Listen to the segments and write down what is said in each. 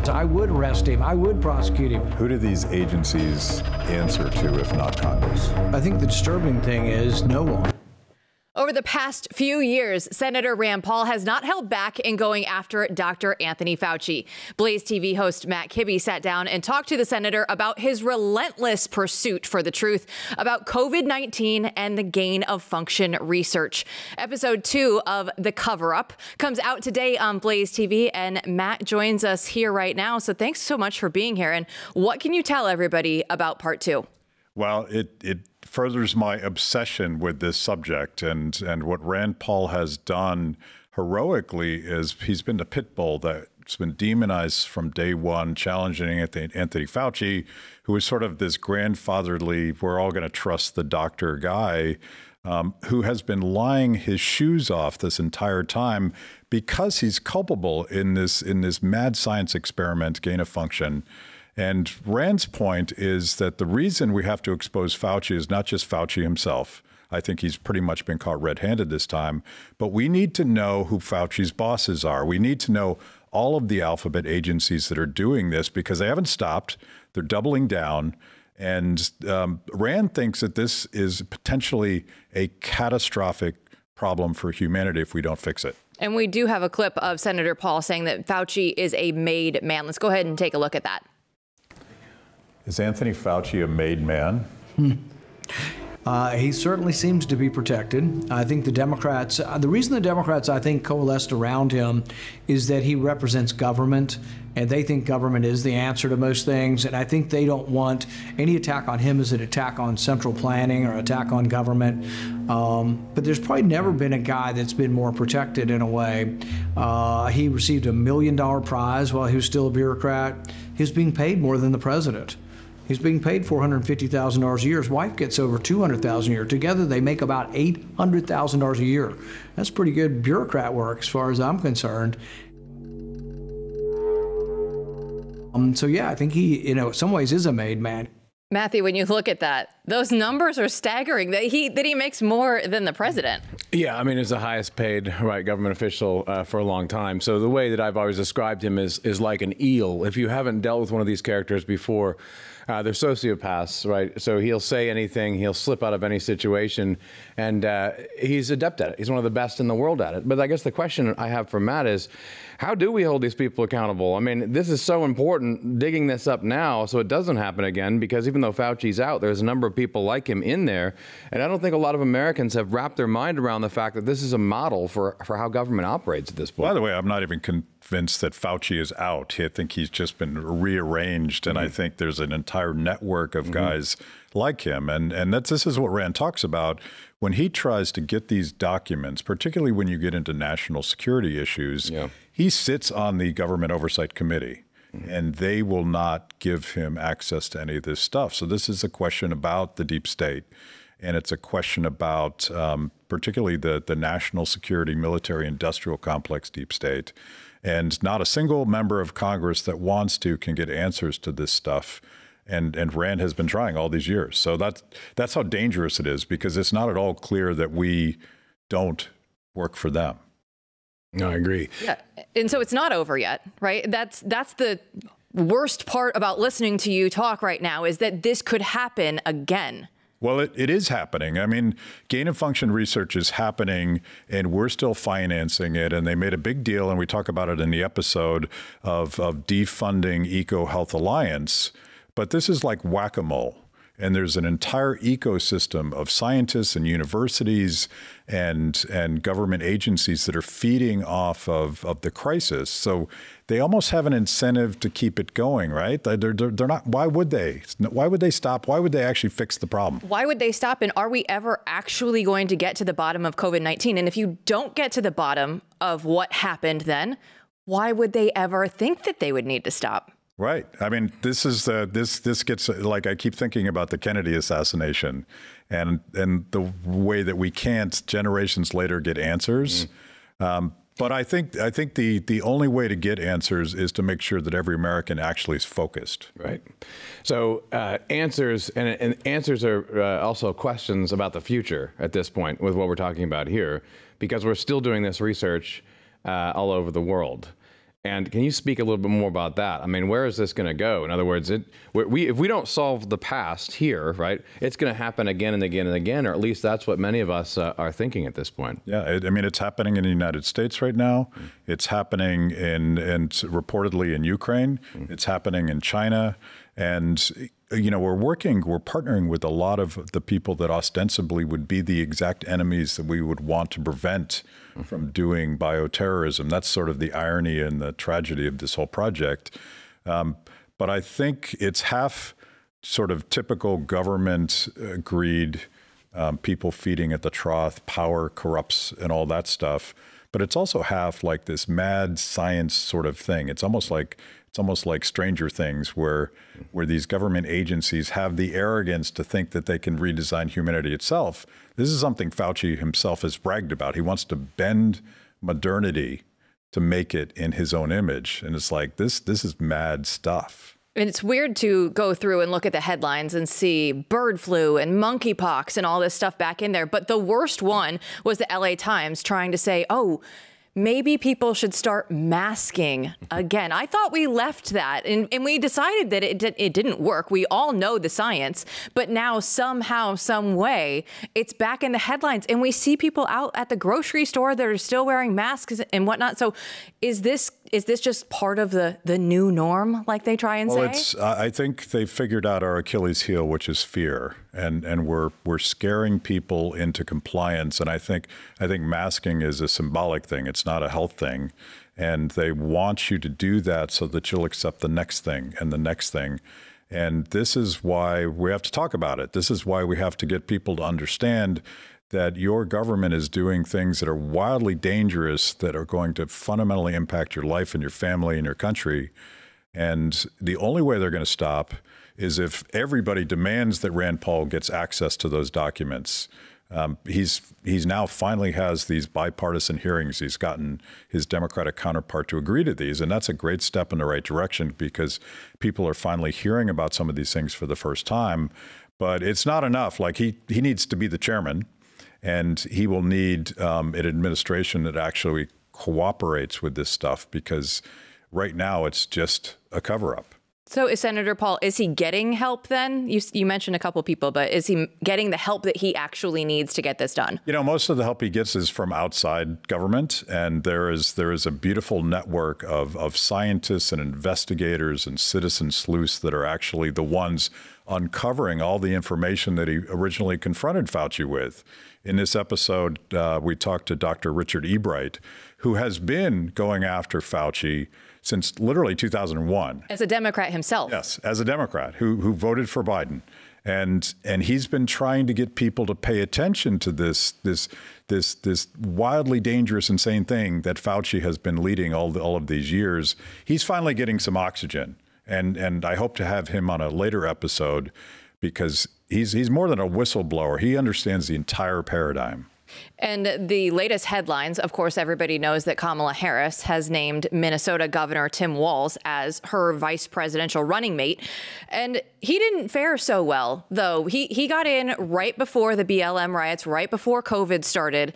I would arrest him. I would prosecute him. Who do these agencies answer to if not Congress? I think the disturbing thing is no one. Over the past few years, Senator Rand Paul has not held back in going after Dr. Anthony Fauci. BlazeTV host Matt Kibbe sat down and talked to the senator about his relentless pursuit for the truth about COVID-19 and the gain of function research. Episode 2 of The Cover-Up comes out today on BlazeTV, and Matt joins us here right now. So thanks so much for being here. And what can you tell everybody about part 2? Well, it furthers my obsession with this subject, and what Rand Paul has done heroically is he's been the pit bull that's been demonized from day one, challenging Anthony Fauci, who is sort of this grandfatherly, we're all going to trust the doctor guy, who has been lying his shoes off this entire time because he's culpable in this mad science experiment, gain of function. And Rand's point is that the reason we have to expose Fauci is not just Fauci himself. I think he's pretty much been caught red-handed this time. But we need to know who Fauci's bosses are. We need to know all of the alphabet agencies that are doing this because they haven't stopped. They're doubling down. And Rand thinks that this is potentially a catastrophic problem for humanity if we don't fix it. And we do have a clip of Senator Paul saying that Fauci is a made man. Let's go ahead and take a look at that. Is Anthony Fauci a made man? He certainly seems to be protected. I think the Democrats, the reason the Democrats, I think, coalesced around him is that he represents government, and they think government is the answer to most things. And I think they don't want any attack on him as an attack on central planning or attack on government. But there's probably never been a guy that's been more protected in a way. He received $1 million prize while he was still a bureaucrat. He was being paid more than the president. He's being paid $450,000 a year. His wife gets over $200,000 a year. Together, they make about $800,000 a year. That's pretty good bureaucrat work, as far as I'm concerned. So yeah, I think he, in some ways, is a made man. Matthew, when you look at that, those numbers are staggering. That he makes more than the president. Yeah, I mean, he's the highest paid government official for a long time. So the way that I've always described him is like an eel. If you haven't dealt with one of these characters before, they're sociopaths, right? So he'll say anything, he'll slip out of any situation, and he's adept at it. He's one of the best in the world at it. But I guess the question I have for Matt is, how do we hold these people accountable? I mean, this is so important, digging this up now so it doesn't happen again, because even though Fauci's out, there's a number of people like him in there. And I don't think a lot of Americans have wrapped their mind around the fact that this is a model for how government operates at this point. By the way, I'm not even convinced that Fauci is out. I think he's just been rearranged, and I think there's an entire network of guys like him. And this is what Rand talks about when he tries to get these documents, particularly when you get into national security issues. He sits on the Government Oversight Committee, and they will not give him access to any of this stuff. So this is a question about the deep state, and it's a question about particularly the national security, military, industrial complex deep state. And not a single member of Congress that wants to can get answers to this stuff. And Rand has been trying all these years. So that's how dangerous it is, because it's not at all clear that we don't work for them. No, I agree. Yeah, and so it's not over yet, right? That's the worst part about listening to you talk right now, is that this could happen again. Well, it is happening. I mean, gain of function research is happening, and we're still financing it. And they made a big deal, and we talk about it in the episode of defunding EcoHealth Alliance. But this is like whack-a-mole. And there's an entire ecosystem of scientists and universities and government agencies that are feeding off of the crisis. So they almost have an incentive to keep it going, right? They're not. Why would they? Why would they stop? Why would they actually fix the problem? Why would they stop? And are we ever actually going to get to the bottom of COVID-19? And if you don't get to the bottom of what happened then, why would they ever think that they would need to stop? Right. I mean, this is this gets, like, I keep thinking about the Kennedy assassination and the way that we can't generations later get answers. But I think the only way to get answers is to make sure that every American actually is focused. Right. So answers and answers are also questions about the future at this point with what we're talking about here, because we're still doing this research all over the world. And can you speak a little bit more about that? I mean, where is this going to go? In other words, if we don't solve the past here, right, it's going to happen again and again and again, or at least that's what many of us are thinking at this point. Yeah, I mean, it's happening in the United States right now. It's happening in reportedly in Ukraine. It's happening in China. And, you know, we're partnering with a lot of the people that ostensibly would be the exact enemies that we would want to prevent from doing bioterrorism. That's sort of the irony and the tragedy of this whole project. But I think it's half sort of typical government greed, people feeding at the trough, power corrupts and all that stuff. But it's also half like this mad science sort of thing. It's almost like Stranger Things, where these government agencies have the arrogance to think that they can redesign humanity itself. This is something Fauci himself has bragged about. He wants to bend modernity to make it in his own image. And it's like, this is mad stuff. And it's weird to go through and look at the headlines and see bird flu and monkeypox and all this stuff back in there. But the worst one was the LA Times trying to say, oh, maybe people should start masking again. I thought we left that and we decided that it didn't work. We all know the science, but now somehow, some way, it's back in the headlines and we see people out at the grocery store that are still wearing masks and whatnot. So is this just part of the new norm, like they try and say? I think they figured out our Achilles heel, which is fear. And we're scaring people into compliance. And I think masking is a symbolic thing. It's not a health thing. And they want you to do that so that you'll accept the next thing and the next thing. And this is why we have to talk about it. This is why we have to get people to understand that your government is doing things that are wildly dangerous, that are going to fundamentally impact your life and your family and your country. And the only way they're going to stop is if everybody demands that Rand Paul gets access to those documents. He's now finally has these bipartisan hearings. He's gotten his Democratic counterpart to agree to these. And that's a great step in the right direction because people are finally hearing about some of these things for the first time. But it's not enough. Like he needs to be the chairman. And he will need an administration that actually cooperates with this stuff because right now it's just a cover-up. So is Senator Paul, is he getting help then? You mentioned a couple of people, but is he getting the help that he actually needs to get this done? You know, most of the help he gets is from outside government. And there is a beautiful network of scientists and investigators and citizen sleuths that are actually the ones uncovering all the information that he originally confronted Fauci with. In this episode, we talked to Dr. Richard Ebright, who has been going after Fauci since literally 2001. As a Democrat himself. Yes, as a Democrat who voted for Biden. And he's been trying to get people to pay attention to this wildly dangerous, insane thing that Fauci has been leading all of these years. He's finally getting some oxygen. And I hope to have him on a later episode because he's more than a whistleblower. He understands the entire paradigm. And the latest headlines, of course, everybody knows that Kamala Harris has named Minnesota Governor Tim Walz as her vice presidential running mate. And he didn't fare so well, though. He got in right before the BLM riots, right before COVID started.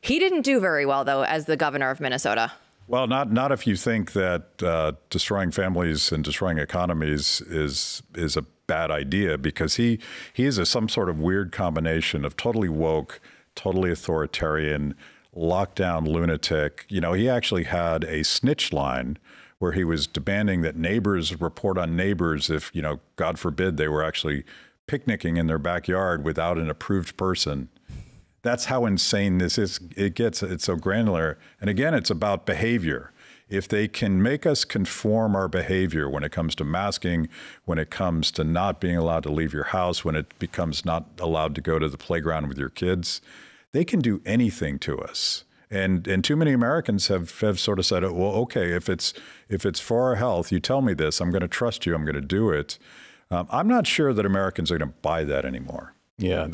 He didn't do very well, though, as the governor of Minnesota. Well, not if you think that destroying families and destroying economies is a bad idea, because he is some sort of weird combination of totally woke, totally authoritarian, lockdown lunatic. You know, he actually had a snitch line where he was demanding that neighbors report on neighbors if, you know, God forbid, they were actually picnicking in their backyard without an approved person. That's how insane this is. It's so granular. And again, it's about behavior. If they can make us conform our behavior when it comes to masking, when it comes to not being allowed to leave your house, when it becomes not allowed to go to the playground with your kids, they can do anything to us. And too many Americans have sort of said, well, okay, if it's for our health, you tell me this, I'm going to trust you, I'm going to do it. I'm not sure that Americans are going to buy that anymore. Yeah,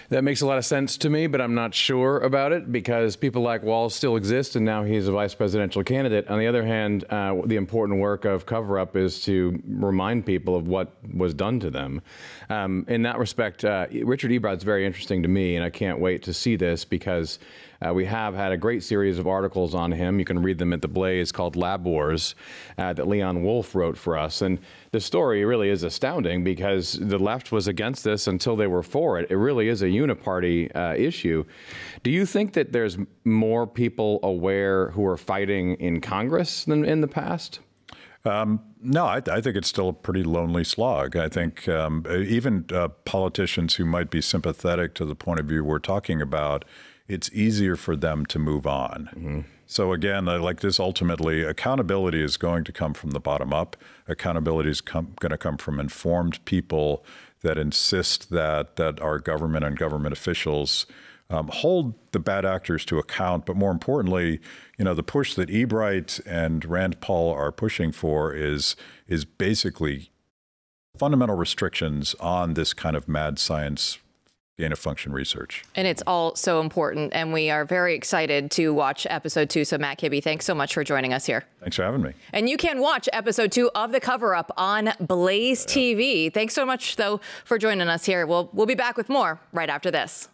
that makes a lot of sense to me, but I'm not sure about it because people like Walz still exist, and now he's a vice presidential candidate. On the other hand, the important work of cover-up is to remind people of what was done to them. In that respect, Richard Ebright's very interesting to me, and I can't wait to see this because We have had a great series of articles on him. You can read them at The Blaze, called Lab Wars, that Leon Wolf wrote for us. And the story really is astounding because the left was against this until they were for it. It really is a uniparty issue. Do you think that there's more people aware who are fighting in Congress than in the past? No, I think it's still a pretty lonely slog. I think even politicians who might be sympathetic to the point of view we're talking about, it's easier for them to move on. Mm-hmm. So again, like this, ultimately, accountability is going to come from the bottom up. Accountability is going to come from informed people that insist that our government and government officials hold the bad actors to account. But more importantly, you know, the push that Ebright and Rand Paul are pushing for is basically fundamental restrictions on this kind of mad science gain-of-function research. And it's all so important, and we are very excited to watch episode 2. So Matt Kibbe, thanks so much for joining us here. Thanks for having me. And you can watch episode 2 of The Cover-Up on Blaze TV. Thanks so much, though, for joining us here. We'll be back with more right after this.